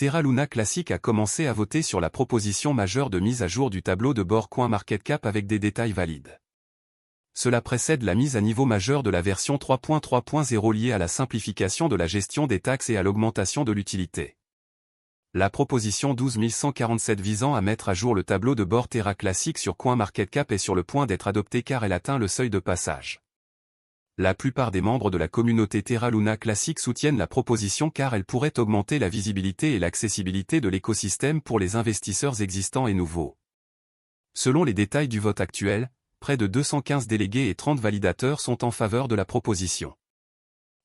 Terra Luna Classic a commencé à voter sur la proposition majeure de mise à jour du tableau de bord CoinMarketCap avec des détails valides. Cela précède la mise à niveau majeure de la version 3.3.0 liée à la simplification de la gestion des taxes et à l'augmentation de l'utilité. La proposition 12147 visant à mettre à jour le tableau de bord Terra Classic sur CoinMarketCap est sur le point d'être adoptée car elle atteint le seuil de passage. La plupart des membres de la communauté Terra Luna Classic soutiennent la proposition car elle pourrait augmenter la visibilité et l'accessibilité de l'écosystème pour les investisseurs existants et nouveaux. Selon les détails du vote actuel, près de 215 délégués et 30 validateurs sont en faveur de la proposition.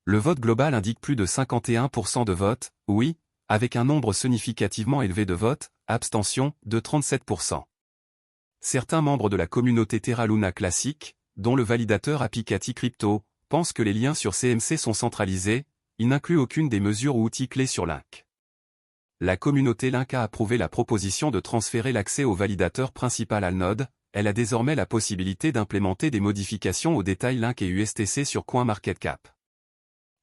Le vote global indique plus de 51% de votes, oui, avec un nombre significativement élevé de votes, abstention, de 37%. Certains membres de la communauté Terra Luna Classic, dont le validateur Apicati Crypto, pensent que les liens sur CMC sont centralisés, ils n'incluent aucune des mesures ou outils clés sur Link. La communauté Link a approuvé la proposition de transférer l'accès au validateur principal Alnode, elle a désormais la possibilité d'implémenter des modifications aux détails Link et USTC sur CoinMarketCap.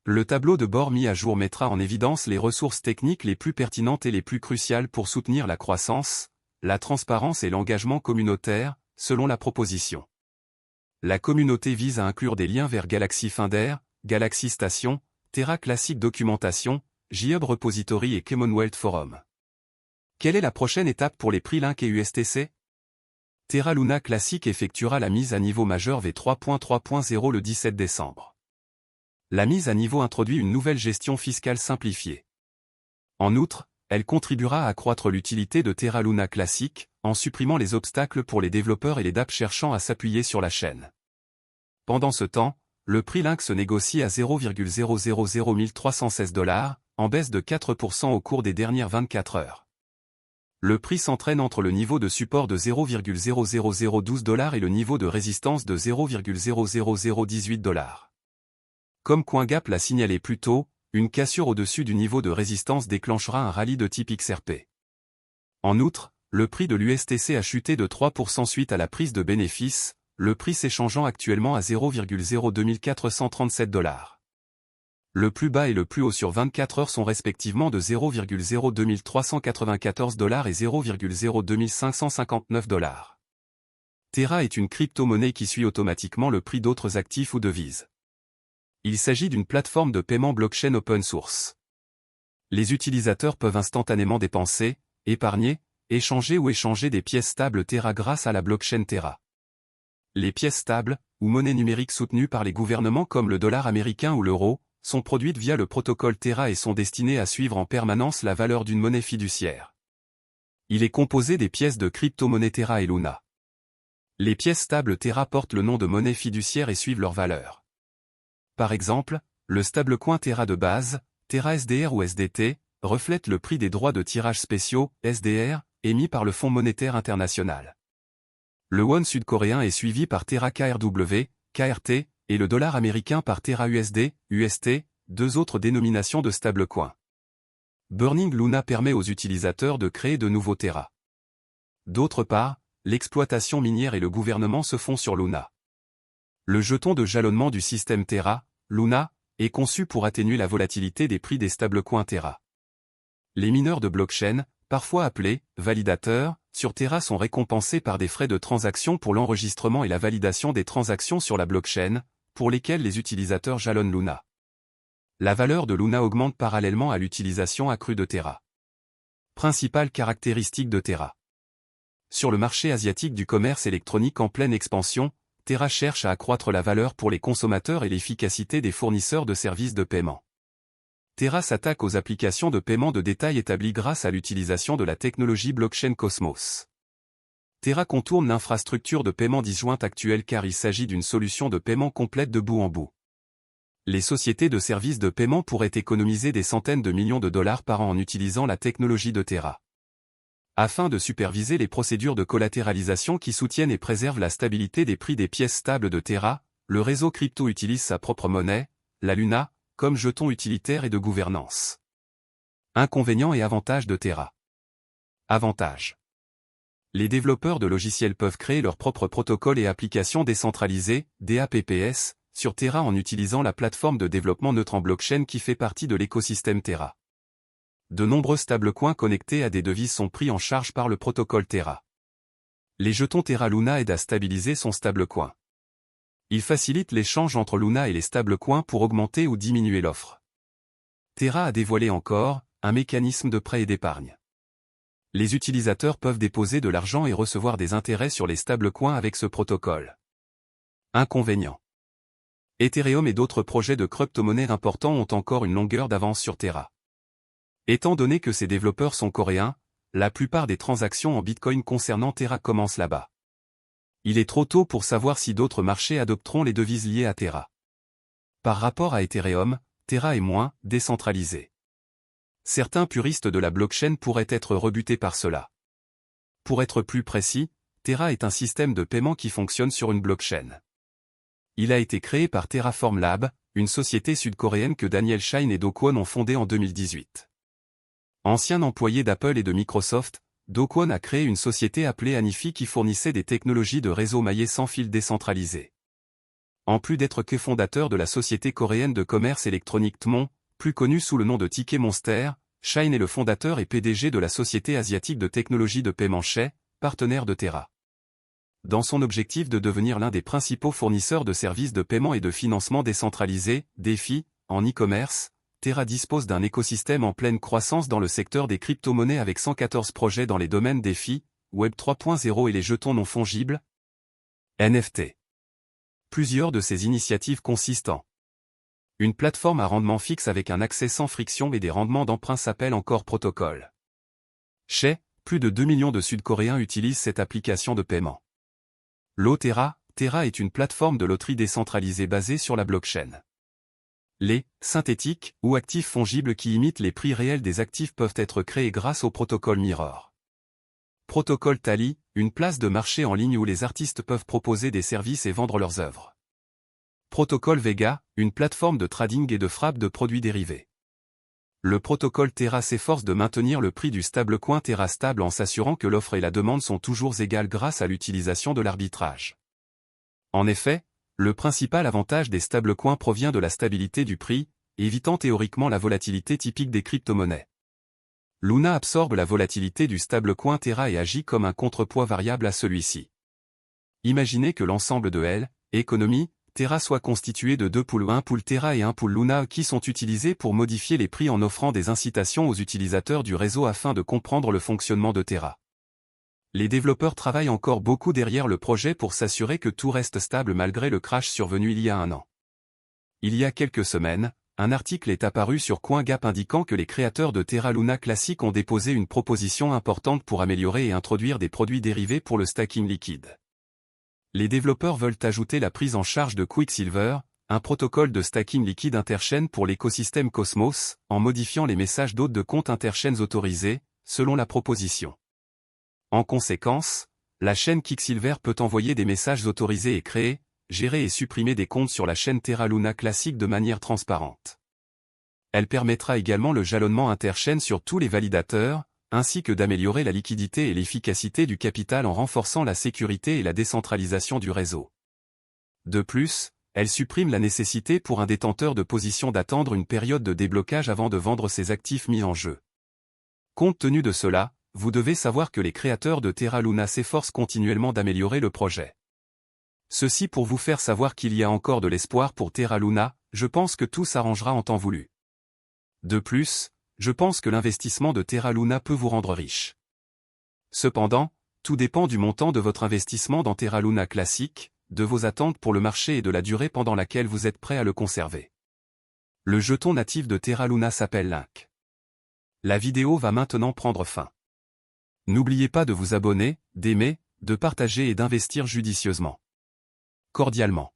Le tableau de bord mis à jour mettra en évidence les ressources techniques les plus pertinentes et les plus cruciales pour soutenir la croissance, la transparence et l'engagement communautaire, selon la proposition. La communauté vise à inclure des liens vers Galaxy Finder, Galaxy Station, Terra Classic Documentation, GitHub Repository et Commonwealth Forum. Quelle est la prochaine étape pour les prix Link et USTC? Terra Luna Classic effectuera la mise à niveau majeure V3.3.0 le 17 décembre. La mise à niveau introduit une nouvelle gestion fiscale simplifiée. En outre, elle contribuera à accroître l'utilité de Terra Luna Classic, en supprimant les obstacles pour les développeurs et les dApps cherchant à s'appuyer sur la chaîne. Pendant ce temps, le prix Link se négocie à 0,000316 $, en baisse de 4% au cours des dernières 24 heures. Le prix s'entraîne entre le niveau de support de 0,00012 $ et le niveau de résistance de 0,00018 $. Comme CoinGap l'a signalé plus tôt, une cassure au-dessus du niveau de résistance déclenchera un rallye de type XRP. En outre, le prix de l'USTC a chuté de 3% suite à la prise de bénéfices, le prix s'échangeant actuellement à 0,02437 $. Le plus bas et le plus haut sur 24 heures sont respectivement de 0,02394 $ et 0,02559 $. Terra est une crypto-monnaie qui suit automatiquement le prix d'autres actifs ou devises. Il s'agit d'une plateforme de paiement blockchain open source. Les utilisateurs peuvent instantanément dépenser, épargner, échanger ou échanger des pièces stables Terra grâce à la blockchain Terra. Les pièces stables, ou monnaies numériques soutenues par les gouvernements comme le dollar américain ou l'euro, sont produites via le protocole Terra et sont destinées à suivre en permanence la valeur d'une monnaie fiduciaire. Il est composé des pièces de crypto-monnaie Terra et Luna. Les pièces stables Terra portent le nom de monnaie fiduciaire et suivent leur valeur. Par exemple, le stablecoin Terra de base, Terra SDR ou SDT, reflète le prix des droits de tirage spéciaux, SDR, émis par le Fonds monétaire international. Le won sud-coréen est suivi par Terra KRW, KRT, et le dollar américain par Terra USD, UST, deux autres dénominations de stablecoins. Burning Luna permet aux utilisateurs de créer de nouveaux Terra. D'autre part, l'exploitation minière et le gouvernement se font sur Luna. Le jeton de jalonnement du système Terra, Luna, est conçu pour atténuer la volatilité des prix des stablecoins Terra. Les mineurs de blockchain, parfois appelés validateurs, sur Terra sont récompensés par des frais de transaction pour l'enregistrement et la validation des transactions sur la blockchain, pour lesquels les utilisateurs jalonnent Luna. La valeur de Luna augmente parallèlement à l'utilisation accrue de Terra. Principales caractéristiques de Terra. Sur le marché asiatique du commerce électronique en pleine expansion, Terra cherche à accroître la valeur pour les consommateurs et l'efficacité des fournisseurs de services de paiement. Terra s'attaque aux applications de paiement de détail établies grâce à l'utilisation de la technologie blockchain Cosmos. Terra contourne l'infrastructure de paiement disjointe actuelle car il s'agit d'une solution de paiement complète de bout en bout. Les sociétés de services de paiement pourraient économiser des centaines de millions de dollars par an en utilisant la technologie de Terra. Afin de superviser les procédures de collatéralisation qui soutiennent et préservent la stabilité des prix des pièces stables de Terra, le réseau crypto utilise sa propre monnaie, la Luna, comme jeton utilitaire et de gouvernance. Inconvénients et avantages de Terra. Avantages. Les développeurs de logiciels peuvent créer leurs propres protocoles et applications décentralisées, DApps, sur Terra en utilisant la plateforme de développement neutre en blockchain qui fait partie de l'écosystème Terra. De nombreux stablecoins connectés à des devises sont pris en charge par le protocole Terra. Les jetons Terra Luna aident à stabiliser son stablecoin. Ils facilitent l'échange entre Luna et les stablecoins pour augmenter ou diminuer l'offre. Terra a dévoilé encore un mécanisme de prêt et d'épargne. Les utilisateurs peuvent déposer de l'argent et recevoir des intérêts sur les stablecoins avec ce protocole. Inconvénient. Ethereum et d'autres projets de crypto-monnaie importants ont encore une longueur d'avance sur Terra. Étant donné que ces développeurs sont coréens, la plupart des transactions en Bitcoin concernant Terra commencent là-bas. Il est trop tôt pour savoir si d'autres marchés adopteront les devises liées à Terra. Par rapport à Ethereum, Terra est moins décentralisé. Certains puristes de la blockchain pourraient être rebutés par cela. Pour être plus précis, Terra est un système de paiement qui fonctionne sur une blockchain. Il a été créé par Terraform Lab, une société sud-coréenne que Daniel Shine et Do Kwon ont fondée en 2018. Ancien employé d'Apple et de Microsoft, Do Kwon a créé une société appelée Anifi qui fournissait des technologies de réseau maillé sans fil décentralisé. En plus d'être cofondateur de la société coréenne de commerce électronique Tmon, plus connue sous le nom de Ticket Monster, Shine est le fondateur et PDG de la société asiatique de technologie de paiement Shay, partenaire de Terra. Dans son objectif de devenir l'un des principaux fournisseurs de services de paiement et de financement décentralisés, DeFi, en e-commerce, Terra dispose d'un écosystème en pleine croissance dans le secteur des crypto-monnaies avec 114 projets dans les domaines DeFi, Web 3.0 et les jetons non fongibles, NFT. Plusieurs de ces initiatives consistent en une plateforme à rendement fixe avec un accès sans friction et des rendements d'emprunt s'appelle encore Protocol. Shay, plus de 2 millions de Sud-Coréens utilisent cette application de paiement. Terra est une plateforme de loterie décentralisée basée sur la blockchain. Les synthétiques ou actifs fongibles qui imitent les prix réels des actifs peuvent être créés grâce au protocole Mirror. Protocole Tally, une place de marché en ligne où les artistes peuvent proposer des services et vendre leurs œuvres. Protocole Vega, une plateforme de trading et de frappe de produits dérivés. Le protocole Terra s'efforce de maintenir le prix du stablecoin Terra stable en s'assurant que l'offre et la demande sont toujours égales grâce à l'utilisation de l'arbitrage. En effet, le principal avantage des stablecoins provient de la stabilité du prix, évitant théoriquement la volatilité typique des crypto-monnaies. Luna absorbe la volatilité du stablecoin Terra et agit comme un contrepoids variable à celui-ci. Imaginez que l'ensemble de L, économie, Terra soit constitué de deux pools, un pool Terra et un pool Luna qui sont utilisés pour modifier les prix en offrant des incitations aux utilisateurs du réseau afin de comprendre le fonctionnement de Terra. Les développeurs travaillent encore beaucoup derrière le projet pour s'assurer que tout reste stable malgré le crash survenu il y a un an. Il y a quelques semaines, un article est apparu sur CoinGap indiquant que les créateurs de Terra Luna Classic ont déposé une proposition importante pour améliorer et introduire des produits dérivés pour le stacking liquide. Les développeurs veulent ajouter la prise en charge de Quicksilver, un protocole de stacking liquide interchaîne pour l'écosystème Cosmos, en modifiant les messages d'hôtes de compte interchaînes autorisés, selon la proposition. En conséquence, la chaîne Quicksilver peut envoyer des messages autorisés et créer, gérer et supprimer des comptes sur la chaîne Terra Luna Classic de manière transparente. Elle permettra également le jalonnement interchaîne sur tous les validateurs, ainsi que d'améliorer la liquidité et l'efficacité du capital en renforçant la sécurité et la décentralisation du réseau. De plus, elle supprime la nécessité pour un détenteur de position d'attendre une période de déblocage avant de vendre ses actifs mis en jeu. Compte tenu de cela, vous devez savoir que les créateurs de Terra Luna s'efforcent continuellement d'améliorer le projet. Ceci pour vous faire savoir qu'il y a encore de l'espoir pour Terra Luna, je pense que tout s'arrangera en temps voulu. De plus, je pense que l'investissement de Terra Luna peut vous rendre riche. Cependant, tout dépend du montant de votre investissement dans Terra Luna Classic, de vos attentes pour le marché et de la durée pendant laquelle vous êtes prêt à le conserver. Le jeton natif de Terra Luna s'appelle Link. La vidéo va maintenant prendre fin. N'oubliez pas de vous abonner, d'aimer, de partager et d'investir judicieusement. Cordialement.